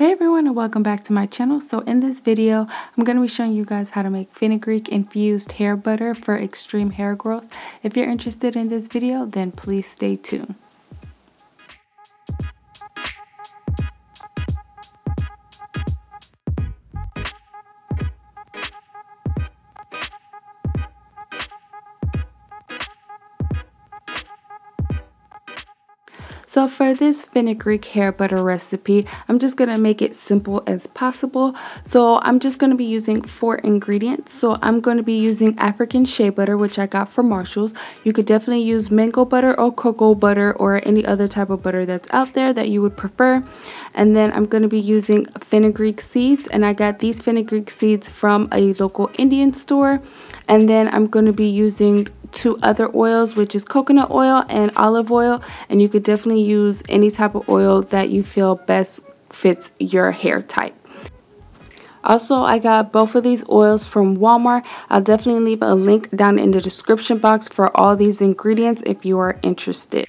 Hey everyone, and welcome back to my channel. So in this video, I'm going to be showing you guys how to make fenugreek infused hair butter for extreme hair growth. If you're interested in this video, then please stay tuned. So for this fenugreek hair butter recipe, I'm just going to make it simple as possible. So I'm just going to be using 4 ingredients. So I'm going to be using African shea butter, which I got from Marshall's. You could definitely use mango butter or cocoa butter or any other type of butter that's out there that you would prefer. And then I'm going to be using fenugreek seeds, and I got these fenugreek seeds from a local Indian store. And then I'm going to be using 2 other oils, which is coconut oil and olive oil, and you could definitely use any type of oil that you feel best fits your hair type. Also, I got both of these oils from Walmart. I'll definitely leave a link down in the description box for all these ingredients if you are interested.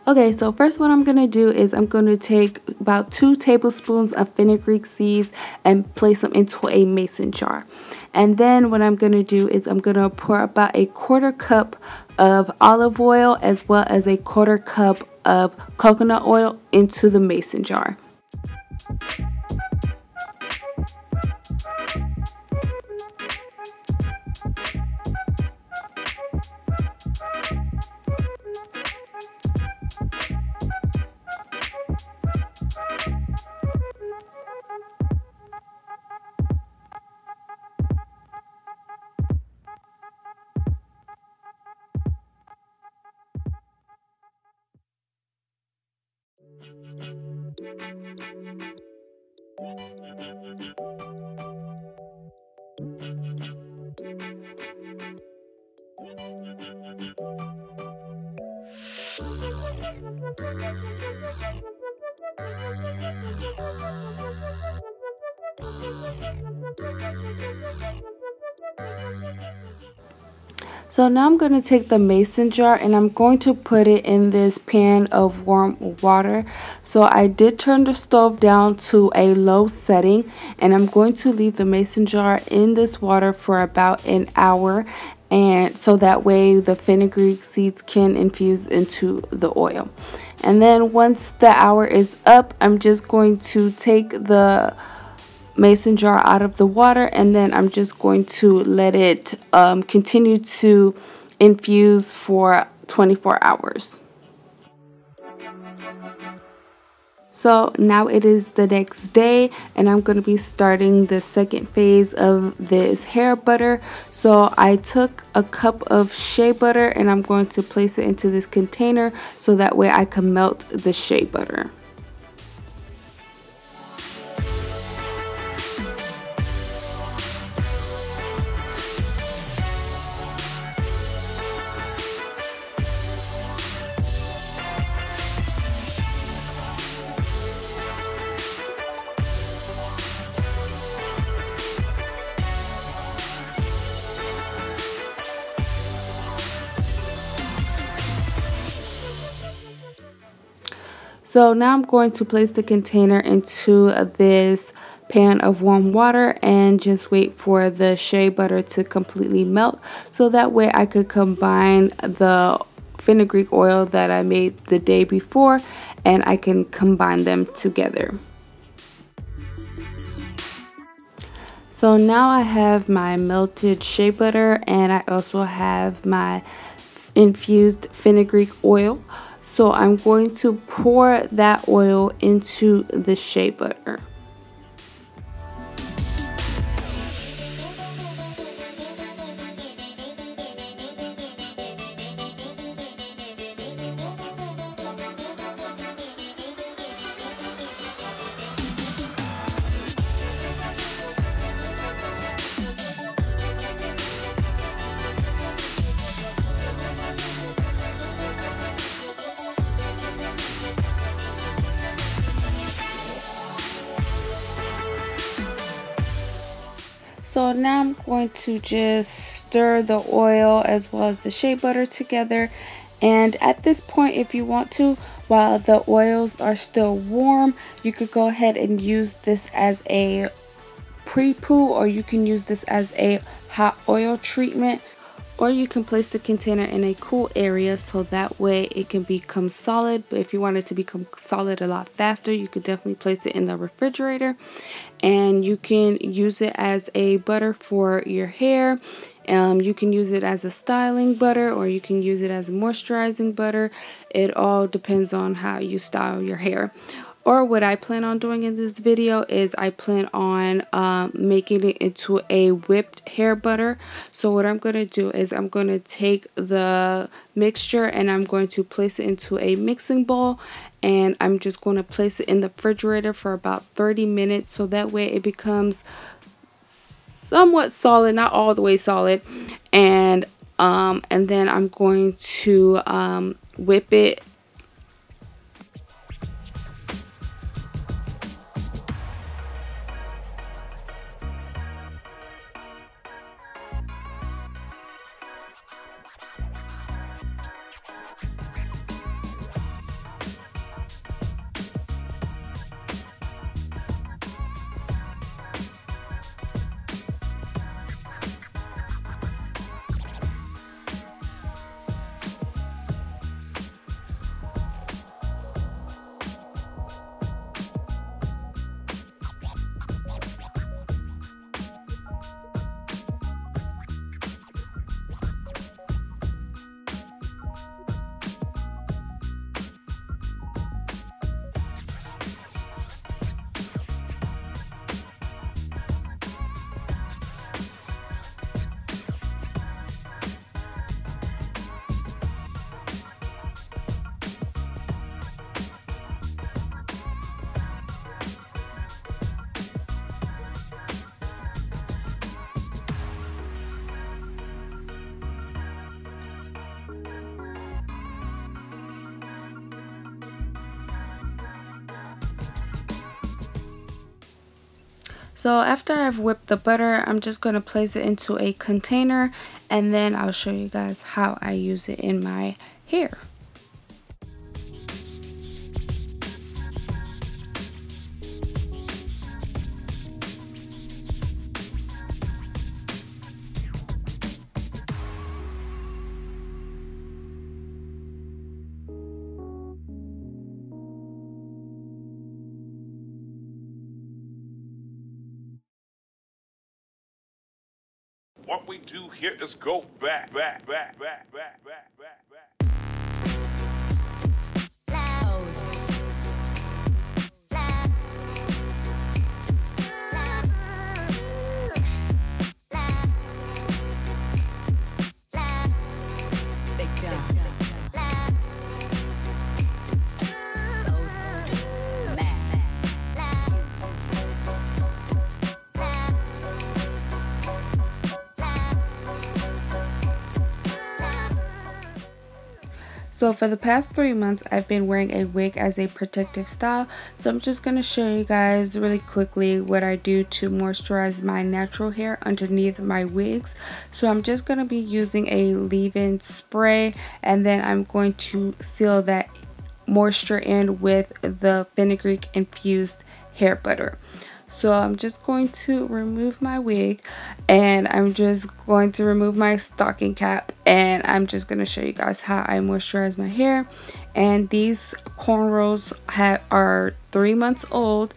Okay, so first what I'm going to do is I'm going to take about 2 tablespoons of fenugreek seeds and place them into a mason jar. And then what I'm going to do is I'm going to pour about a 1/4 cup of olive oil as well as a 1/4 cup of coconut oil into the mason jar. So now I'm going to take the mason jar and I'm going to put it in this pan of warm water. So I did turn the stove down to a low setting, and I'm going to leave the mason jar in this water for about an hour, and so that way the fenugreek seeds can infuse into the oil. And then once the hour is up, I'm just going to take the mason jar out of the water, and then I'm just going to let it continue to infuse for 24 hours. So now it is the next day, and I'm going to be starting the second phase of this hair butter. So I took a cup of shea butter and I'm going to place it into this container so that way I can melt the shea butter. So now I'm going to place the container into this pan of warm water and just wait for the shea butter to completely melt, so that way I could combine the fenugreek oil that I made the day before and I can combine them together. So now I have my melted shea butter and I also have my infused fenugreek oil. So I'm going to pour that oil into the shea butter. So now I'm going to just stir the oil as well as the shea butter together, and at this point, if you want to, while the oils are still warm, you could go ahead and use this as a pre-poo, or you can use this as a hot oil treatment, or you can place the container in a cool area so that way it can become solid. But if you want it to become solid a lot faster, you could definitely place it in the refrigerator. And you can use it as a butter for your hair. You can use it as a styling butter, or you can use it as a moisturizing butter. It all depends on how you style your hair. Or what I plan on doing in this video is I plan on making it into a whipped hair butter. So what I'm going to do is I'm going to take the mixture and I'm going to place it into a mixing bowl. And I'm just going to place it in the refrigerator for about 30 minutes. So that way it becomes somewhat solid, not all the way solid. And then I'm going to whip it. So after I've whipped the butter, I'm just going to place it into a container, and then I'll show you guys how I use it in my hair. What we do here is go back. So for the past 3 months, I've been wearing a wig as a protective style. So I'm just going to show you guys really quickly what I do to moisturize my natural hair underneath my wigs. So I'm just going to be using a leave-in spray, and then I'm going to seal that moisture in with the Fenugreek Infused hair butter. So I'm just going to remove my wig, and I'm just going to remove my stocking cap, and I'm just going to show you guys how I moisturize my hair. And these cornrows are 3 months old.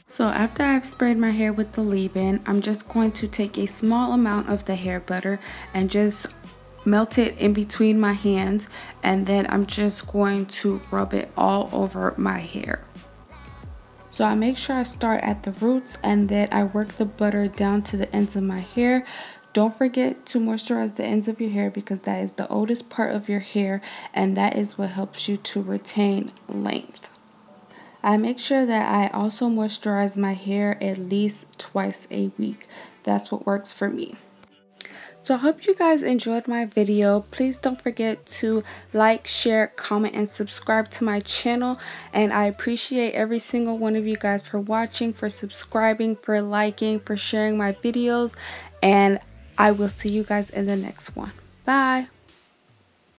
So after I've sprayed my hair with the leave-in, I'm just going to take a small amount of the hair butter and just melt it in between my hands, and then I'm just going to rub it all over my hair. So I make sure I start at the roots, and then I work the butter down to the ends of my hair. Don't forget to moisturize the ends of your hair, because that is the oldest part of your hair, and that is what helps you to retain length. I make sure that I also moisturize my hair at least twice a week. That's what works for me. So I hope you guys enjoyed my video. Please don't forget to like, share, comment, and subscribe to my channel. And I appreciate every single one of you guys for watching, for subscribing, for liking, for sharing my videos. And I will see you guys in the next one. Bye.